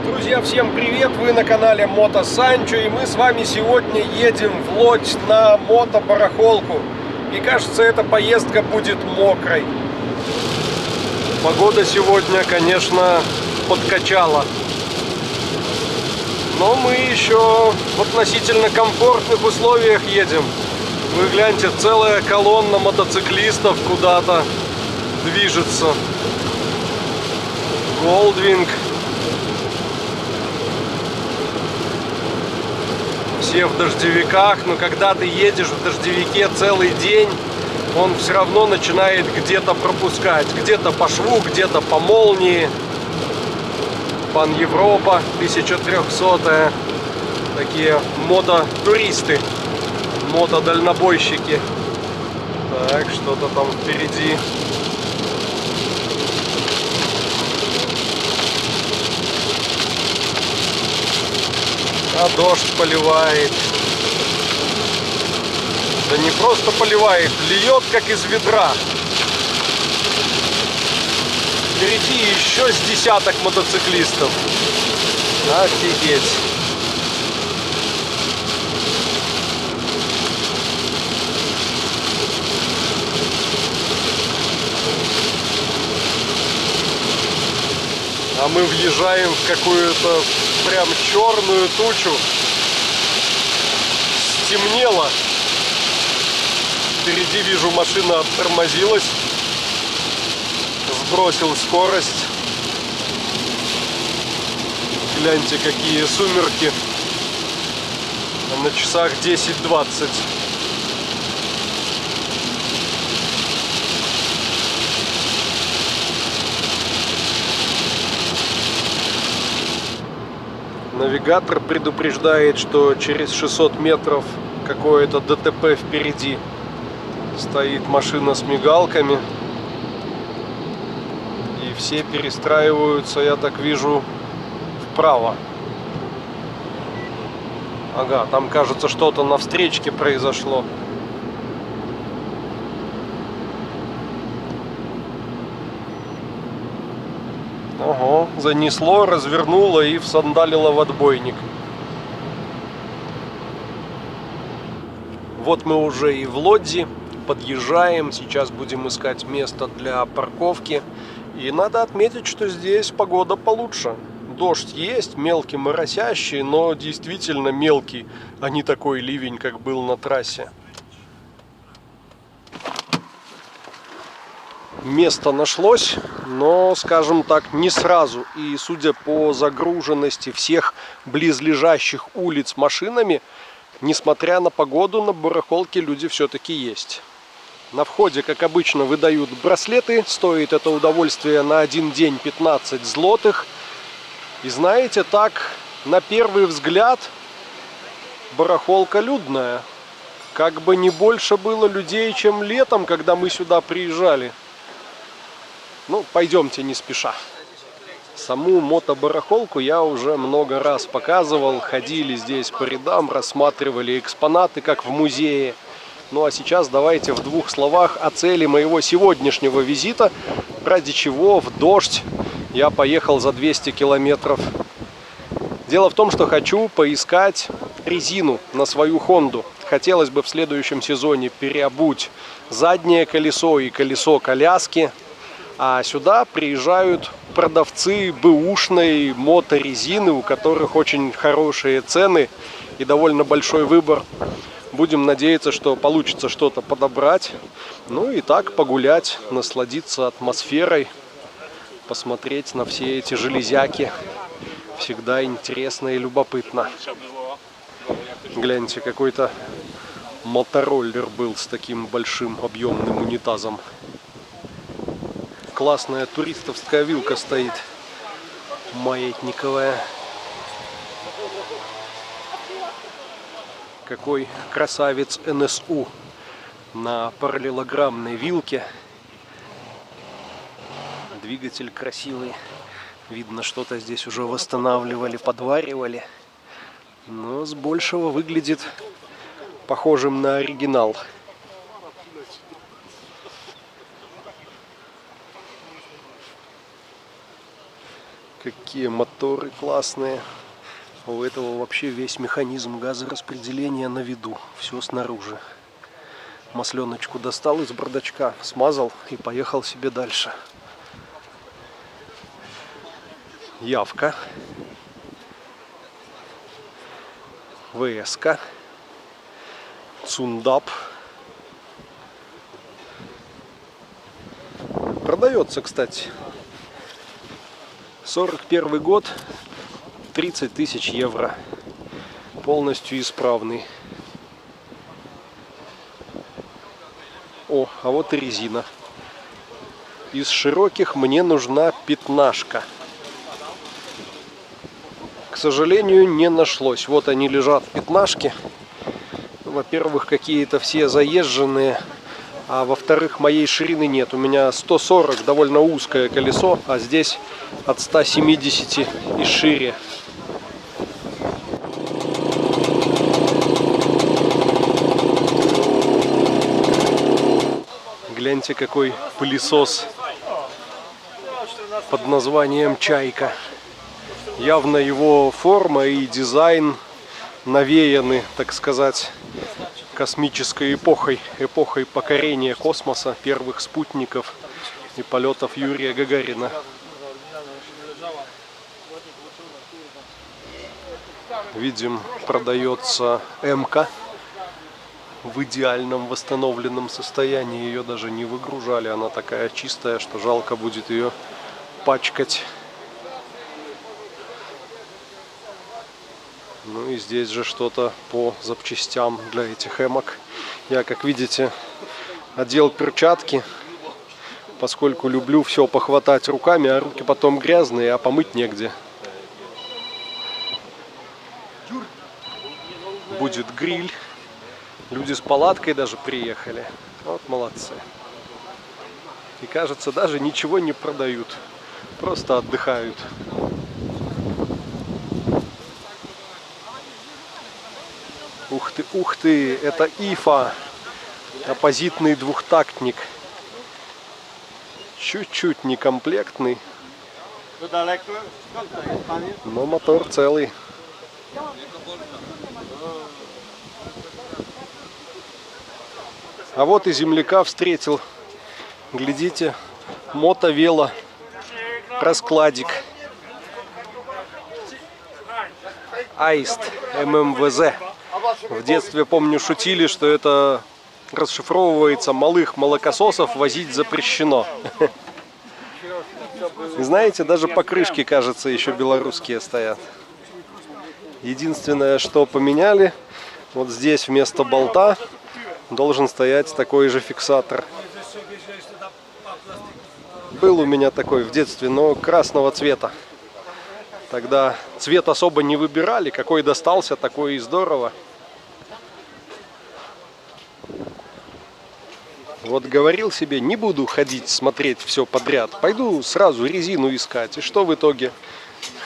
Друзья, всем привет! Вы на канале Мото Санчо, и мы с вами сегодня едем в Лодзь на мотобарахолку. И кажется, эта поездка будет мокрой. Погода сегодня, конечно, подкачала. Но мы еще в относительно комфортных условиях едем. Вы гляньте, целая колонна мотоциклистов куда-то движется. Голдвинг. Все в дождевиках, но когда ты едешь в дождевике целый день, он все равно начинает где-то пропускать. Где-то по шву, где-то по молнии. Пан Европа 1300. Такие мототуристы, мотодальнобойщики. Так, что-то там впереди. А дождь поливает. Да не просто поливает, льет как из ведра. Впереди еще с десяток мотоциклистов. Офигеть. А мы въезжаем в какую-то прям черную тучу. Стемнело. Впереди вижу, машина оттормозилась. Сбросил скорость. Гляньте, какие сумерки. На часах 10:20. Навигатор предупреждает, что через 600 метров какое-то ДТП впереди. Стоит машина с мигалками. И все перестраиваются, я так вижу, вправо. Ага, там, кажется, что-то на встречке произошло. Ого, занесло, развернуло и всандалило в отбойник. Вот мы уже и в Лодзи. Подъезжаем, сейчас будем искать место для парковки. И надо отметить, что здесь погода получше. Дождь есть, мелкий, моросящий, но действительно мелкий, а не такой ливень, как был на трассе. Место нашлось, но, скажем так, не сразу. И судя по загруженности всех близлежащих улиц машинами, несмотря на погоду, на барахолке люди все-таки есть. На входе, как обычно, выдают браслеты. Стоит это удовольствие на один день 15 злотых. И знаете, так, на первый взгляд, барахолка людная. Как бы не больше было людей, чем летом, когда мы сюда приезжали. Ну, пойдемте не спеша. Саму мотобарахолку я уже много раз показывал. Ходили здесь по рядам, рассматривали экспонаты, как в музее. Ну а сейчас давайте в двух словах о цели моего сегодняшнего визита, ради чего в дождь я поехал за 200 километров. Дело в том, что хочу поискать резину на свою Хонду. Хотелось бы в следующем сезоне переобуть заднее колесо и колесо коляски. А сюда приезжают продавцы бэушной моторезины, у которых очень хорошие цены и довольно большой выбор. Будем надеяться, что получится что-то подобрать. Ну и так погулять, насладиться атмосферой, посмотреть на все эти железяки. Всегда интересно и любопытно. Гляньте, какой-то мотороллер был с таким большим объемным унитазом. Классная туристовская вилка стоит, маятниковая. Какой красавец НСУ на параллелограммной вилке. Двигатель красивый. Видно, что-то здесь уже восстанавливали, подваривали. Но с большего выглядит похожим на оригинал. Какие моторы классные. У этого вообще весь механизм газораспределения на виду. Все снаружи. Масленочку достал из бардачка, смазал и поехал себе дальше. Явка. ВС-ка. Цундап. Продается, кстати. 41 год. 30 тысяч евро. Полностью исправный. О, а вот и резина. Из широких мне нужна пятнашка. К сожалению, не нашлось. Вот они лежат, пятнашки. Во-первых, какие-то все заезженные. А во-вторых, моей ширины нет. У меня 140, довольно узкое колесо. А здесь от 170 и шире. Гляньте, какой пылесос под названием «Чайка». Явно его форма и дизайн навеяны, так сказать, космической эпохой. Эпохой покорения космоса, первых спутников и полетов Юрия Гагарина. Видим, продается М-ка. В идеальном восстановленном состоянии. Ее даже не выгружали. Она такая чистая, что жалко будет ее пачкать. Ну и здесь же что-то по запчастям для этих эмок. Я, как видите, одел перчатки, поскольку люблю все похватать руками, а руки потом грязные, а помыть негде. Будет гриль. Люди с палаткой даже приехали. Вот молодцы. И кажется, даже ничего не продают. Просто отдыхают. Ух ты, это ИФА. Оппозитный двухтактник. Чуть-чуть некомплектный. Но мотор целый. А вот и земляка встретил. Глядите, мотовело, раскладик. Аист ММВЗ. В детстве, помню, шутили, что это расшифровывается: малых молокососов возить запрещено. И знаете, даже покрышки, кажется, еще белорусские стоят. Единственное, что поменяли, вот здесь вместо болта должен стоять такой же фиксатор. Был у меня такой в детстве, но красного цвета. Тогда цвет особо не выбирали, какой достался, такой и здорово. Вот говорил себе, не буду ходить смотреть все подряд, пойду сразу резину искать. И что в итоге?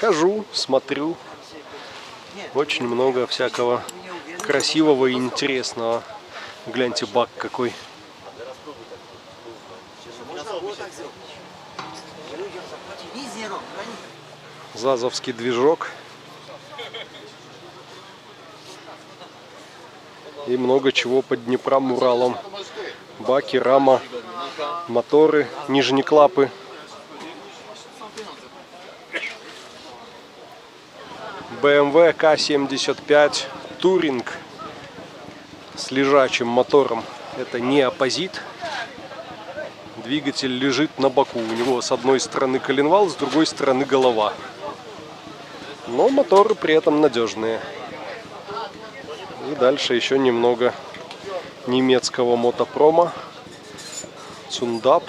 Хожу, смотрю. Очень много всякого красивого и интересного. Гляньте, бак какой. Зазовский движок. И много чего под Днепром, Уралом. Баки, рама, моторы, нижние клапы. BMW К-75 Touring с лежачим мотором. Это не оппозит. Двигатель лежит на боку. У него с одной стороны коленвал, с другой стороны голова. Но моторы при этом надежные. И дальше еще немного немецкого мотопрома. Цундап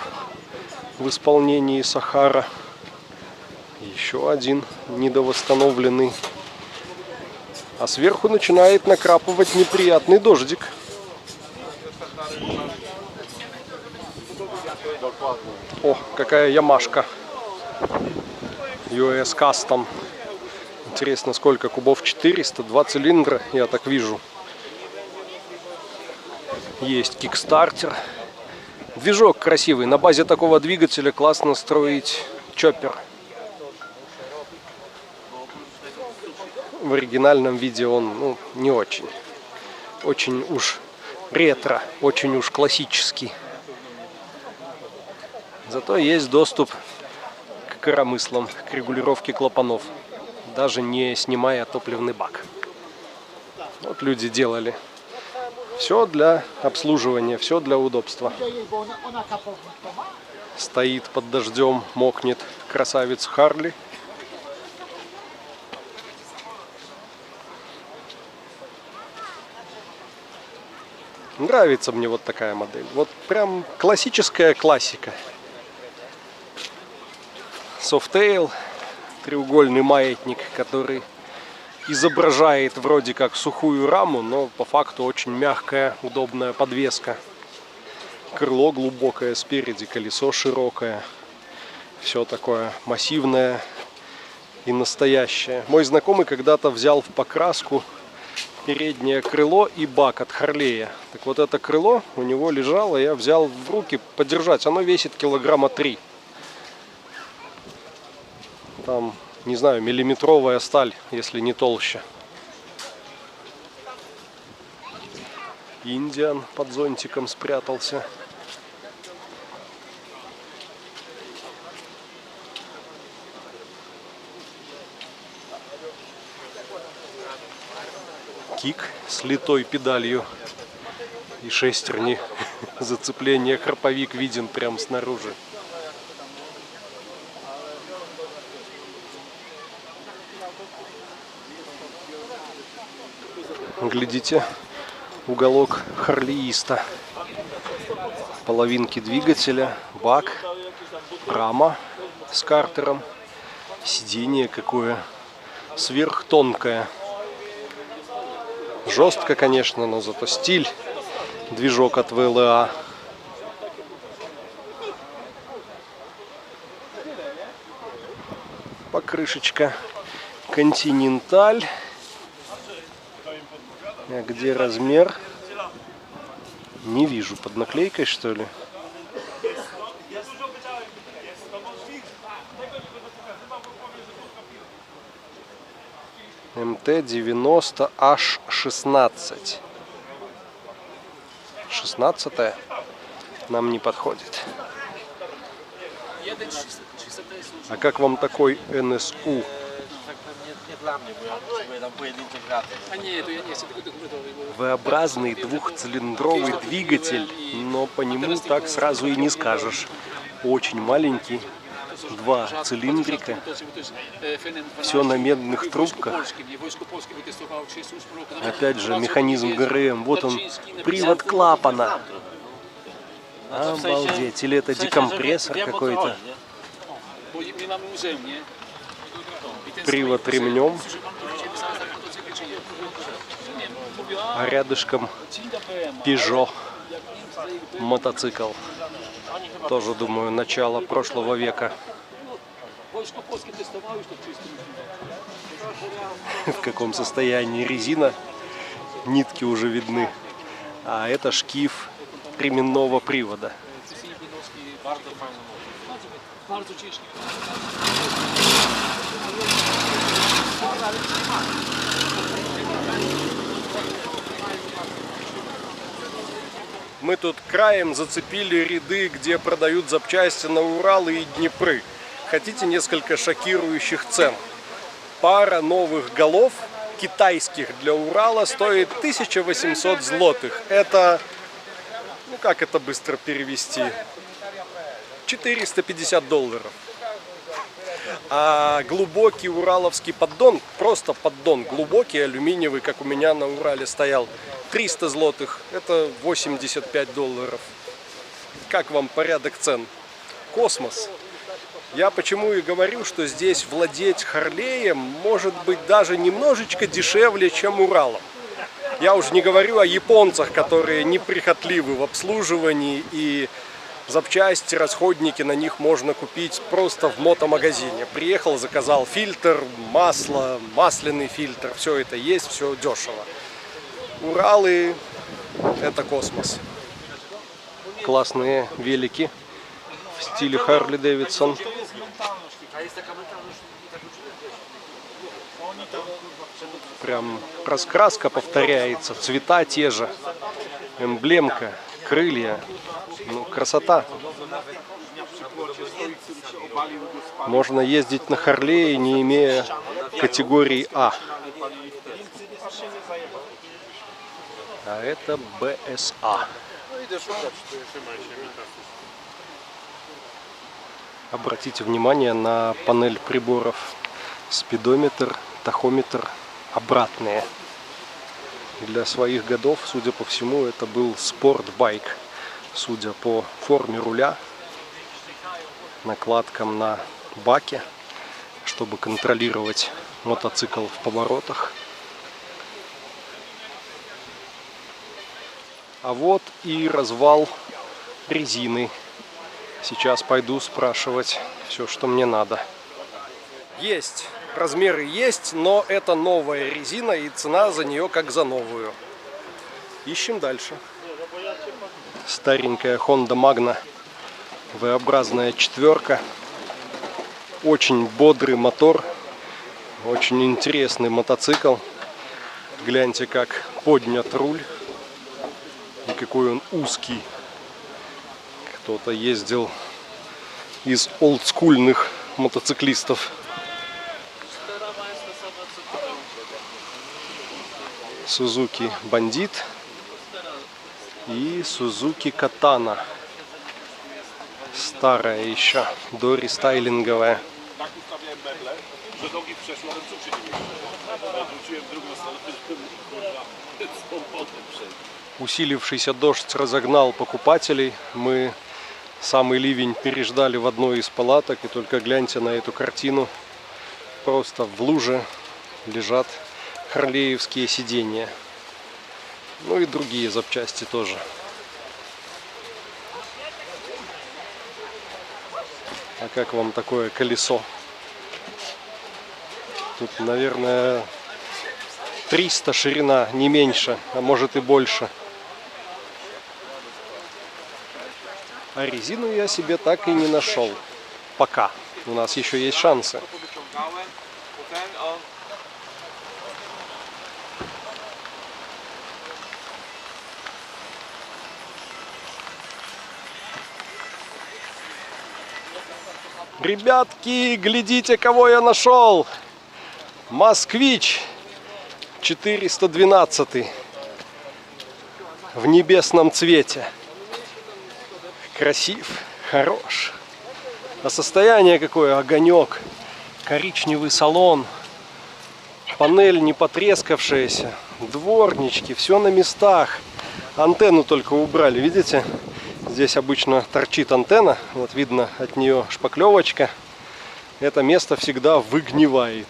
в исполнении Сахара. Еще один недовосстановленный. А сверху начинает накрапывать неприятный дождик. О, какая ямашка. US Custom. Интересно, сколько кубов? 400, 2 цилиндра, я так вижу. Есть кикстартер. Движок красивый. На базе такого двигателя классно строить чоппер. В оригинальном виде он не очень. Очень уж ретро, очень уж классический. Зато есть доступ к коромыслам, к регулировке клапанов, даже не снимая топливный бак. Вот люди делали. Все для обслуживания, все для удобства. Стоит под дождем, мокнет красавец Харли. Нравится мне вот такая модель. Вот прям классическая классика. Softail, треугольный маятник, который изображает вроде как сухую раму, но по факту очень мягкая, удобная подвеска. Крыло глубокое спереди, колесо широкое. Все такое массивное и настоящее. Мой знакомый когда-то взял в покраску переднее крыло и бак от Харлея. Так вот это крыло у него лежало, я взял в руки подержать. Оно весит килограмма 3. Там, не знаю, миллиметровая сталь, если не толще. Индиан под зонтиком спрятался. Кик с литой педалью и шестерни. Зацепление, храповик виден прямо снаружи. Глядите, уголок харлеиста. Половинки двигателя, бак, рама с картером. Сиденье какое сверхтонкое. Жестко, конечно, но зато стиль. Движок от ВЛА. Покрышечка Континенталь. А где размер? Не вижу. Под наклейкой, что ли? МТ-90H16. 16 нам не подходит. А как вам такой НСУ? V-образный двухцилиндровый двигатель, но по нему так сразу и не скажешь. Очень маленький. 2 цилиндрика. Все на медных трубках. Опять же механизм ГРМ. Вот он, привод клапана. Обалдеть. Или это декомпрессор какой-то. Привод ремнем. А рядышком Peugeot мотоцикл. Тоже, думаю, начало прошлого века. В каком состоянии резина. Нитки уже видны. А это шкив ременного привода. Мы тут краем зацепили ряды, где продают запчасти на Уралы и Днепры. Хотите несколько шокирующих цен? Пара новых голов китайских для Урала стоит 1800 злотых. Это, ну как это быстро перевести? $450. А глубокий ураловский поддон, просто поддон глубокий, алюминиевый, как у меня на Урале стоял, 300 злотых, это $85. Как вам порядок цен? Космос. Я почему и говорю, что здесь владеть Харлеем может быть даже немножечко дешевле, чем Уралом. Я уже не говорю о японцах, которые неприхотливы в обслуживании, и запчасти, расходники на них можно купить просто в мотомагазине. Приехал, заказал фильтр, масло, масляный фильтр, все это есть, все дешево. Уралы Это космос. Классные велики в стиле Харли Дэвидсон. Прям раскраска повторяется, цвета те же, эмблемка, крылья. Ну, красота. Можно ездить на Харлее, не имея категории А. А это БСА. Обратите внимание на панель приборов. Спидометр, тахометр обратные. Для своих годов, судя по всему, это был спортбайк. Судя по форме руля, накладкам на баке, чтобы контролировать мотоцикл в поворотах. А вот и развал резины. Сейчас пойду спрашивать все, что мне надо. Есть, размеры есть, но это новая резина, и цена за нее как за новую. Ищем дальше. Старенькая Honda Magna, V-образная четверка. Очень бодрый мотор, очень интересный мотоцикл. Гляньте, как поднят руль и какой он узкий. Кто-то ездил из олдскульных мотоциклистов. Suzuki Bandit и Suzuki Katana. Старая еще, дорестайлинговая. Усилившийся дождь разогнал покупателей. Мы самый ливень переждали в одной из палаток. И только гляньте на эту картину. Просто в луже лежат харлеевские сиденья. Ну и другие запчасти тоже. А как вам такое колесо? Тут, наверное, 300 ширина, не меньше, а может и больше. А резину я себе так и не нашел. Пока. У нас еще есть шансы. Ребятки, глядите, кого я нашел! Москвич 412 в небесном цвете. Красив, хорош. А состояние какое? Огонек, коричневый салон, панель не потрескавшаяся, дворнички, все на местах. Антенну только убрали, видите? Здесь обычно торчит антенна, вот видно от нее шпаклевочка. Это место всегда выгнивает.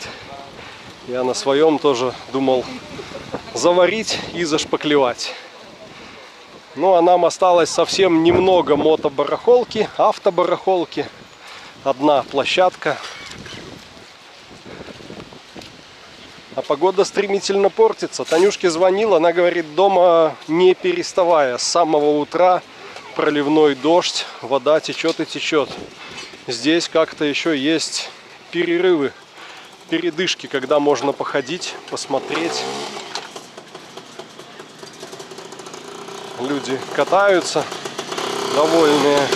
Я на своем тоже думал заварить и зашпаклевать. Ну а нам осталось совсем немного мотобарахолки, автобарахолки. Одна площадка. А погода стремительно портится. Танюшке звонила, она говорит, дома не переставая, с самого утра проливной дождь, вода течет и течет. Здесь как-то еще есть перерывы, передышки, когда можно походить, посмотреть. Люди катаются, довольные.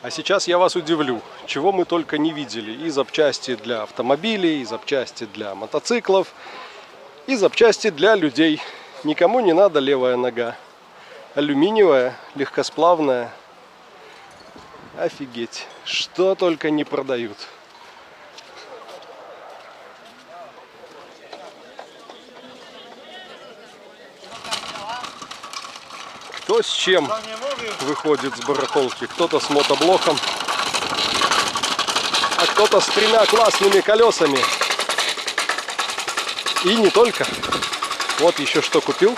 А сейчас я вас удивлю, чего мы только не видели. И запчасти для автомобилей, и запчасти для мотоциклов, и запчасти для людей. Никому не надо левая нога. Алюминиевая, легкосплавная. Офигеть, что только не продают. Кто с чем выходит с барахолки. Кто-то с мотоблоком, а кто-то с 3 классными колесами. И не только. Вот еще что купил.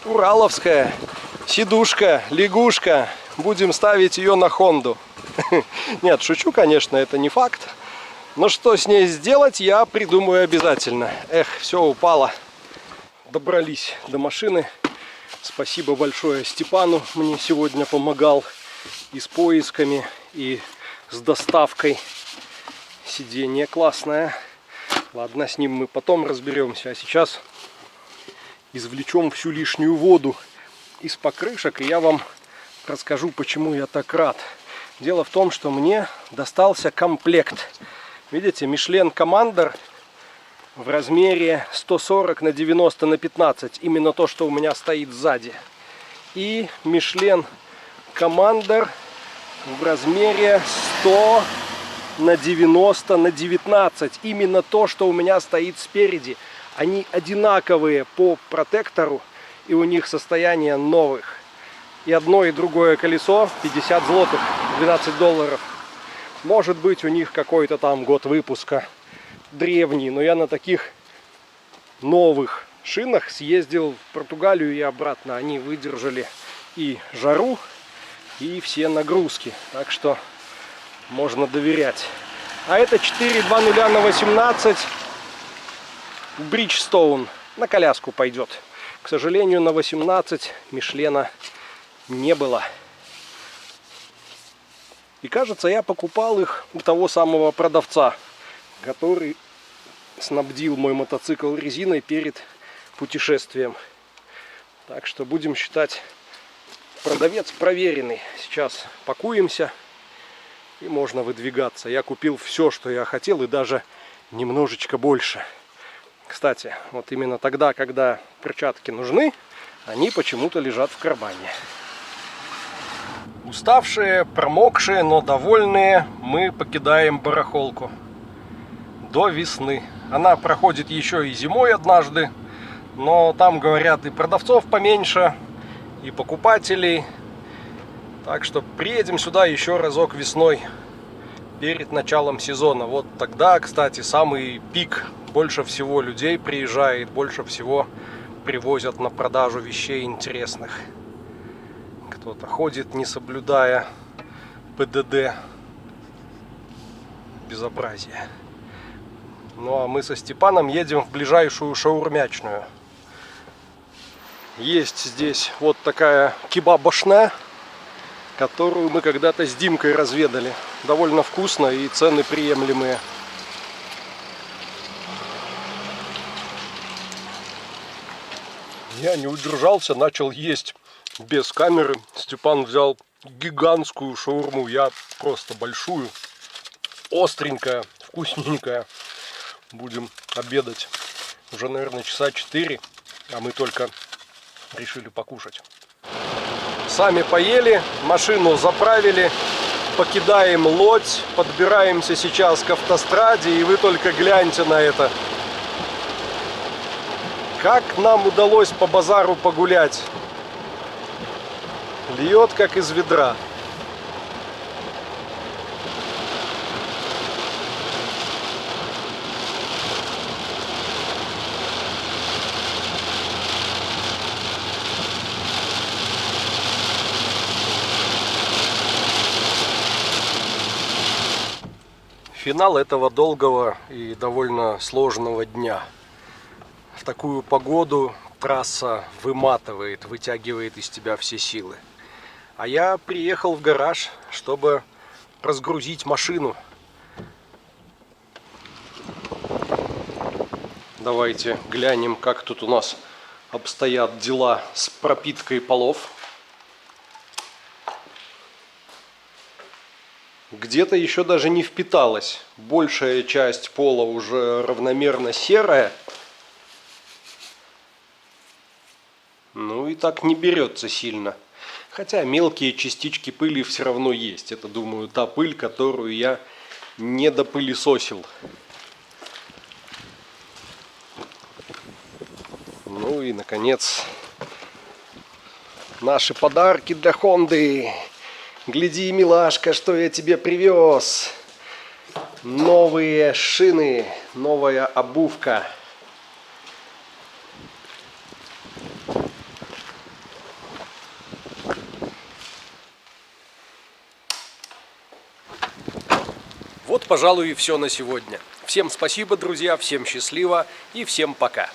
Ураловская сидушка, лягушка. Будем ставить ее на Хонду. Нет, шучу, конечно, это не факт. Но что с ней сделать, я придумаю обязательно. Эх, все упало. Добрались до машины. Спасибо большое Степану. Мне сегодня помогал и с поисками, и с доставкой. Сиденье классное. Ладно, с ним мы потом разберемся. А сейчас извлечем всю лишнюю воду из покрышек. И я вам расскажу, почему я так рад. Дело в том, что мне достался комплект. Видите, Michelin Commander в размере 140 на 90 на 15. Именно то, что у меня стоит сзади. И Michelin Commander в размере 100 на 90 на 19. Именно то, что у меня стоит спереди. Они одинаковые по протектору. И у них состояние новых. И одно и другое колесо 50 злотых, 12 долларов. Может быть, у них какой-то там год выпуска древний, но я на таких новых шинах съездил в Португалию и обратно. Они выдержали и жару, и все нагрузки, так что можно доверять. А это 4.2.0 на 18 Bridgestone, на коляску пойдет. К сожалению, на 18 Мишлена не было. И кажется, я покупал их у того самого продавца, который снабдил мой мотоцикл резиной перед путешествием. Так что будем считать, продавец проверенный. Сейчас пакуемся и можно выдвигаться. Я купил все, что я хотел, и даже немножечко больше. Кстати, вот именно тогда, когда перчатки нужны, они почему-то лежат в кармане. Уставшие, промокшие, но довольные, мы покидаем барахолку до весны. Она проходит еще и зимой однажды, но там, говорят, и продавцов поменьше, и покупателей. Так что приедем сюда еще разок весной, перед началом сезона. Вот тогда, кстати, самый пик. Больше всего людей приезжает, больше всего привозят на продажу вещей интересных. Кто-то ходит, не соблюдая ПДД. Безобразие. Ну а мы со Степаном едем в ближайшую шаурмячную. Есть здесь вот такая кебабашная, которую мы когда-то с Димкой разведали. Довольно вкусно и цены приемлемые. Я не удержался, начал есть без камеры. Степан взял гигантскую шаурму, я просто большую, остренькая, вкусненькая. Будем обедать уже, наверное, часа 4, а мы только решили покушать. Сами поели, машину заправили, покидаем Лодзь, подбираемся сейчас к автостраде, и вы только гляньте на это. Как нам удалось по базару погулять. Льет как из ведра. Финал этого долгого и довольно сложного дня. В такую погоду трасса выматывает, вытягивает из тебя все силы. А я приехал в гараж, чтобы разгрузить машину. Давайте глянем, как тут у нас обстоят дела с пропиткой полов. Где-то еще даже не впиталась. Большая часть пола уже равномерно серая. Ну и так не берется сильно. Хотя мелкие частички пыли все равно есть. Это, думаю, та пыль, которую я не допылесосил. Ну и, наконец, наши подарки для Хонды. Гляди, милашка, что я тебе привез. Новые шины, новая обувка. Вот пожалуй, и все на сегодня. Всем спасибо, друзья, всем счастливо и всем пока.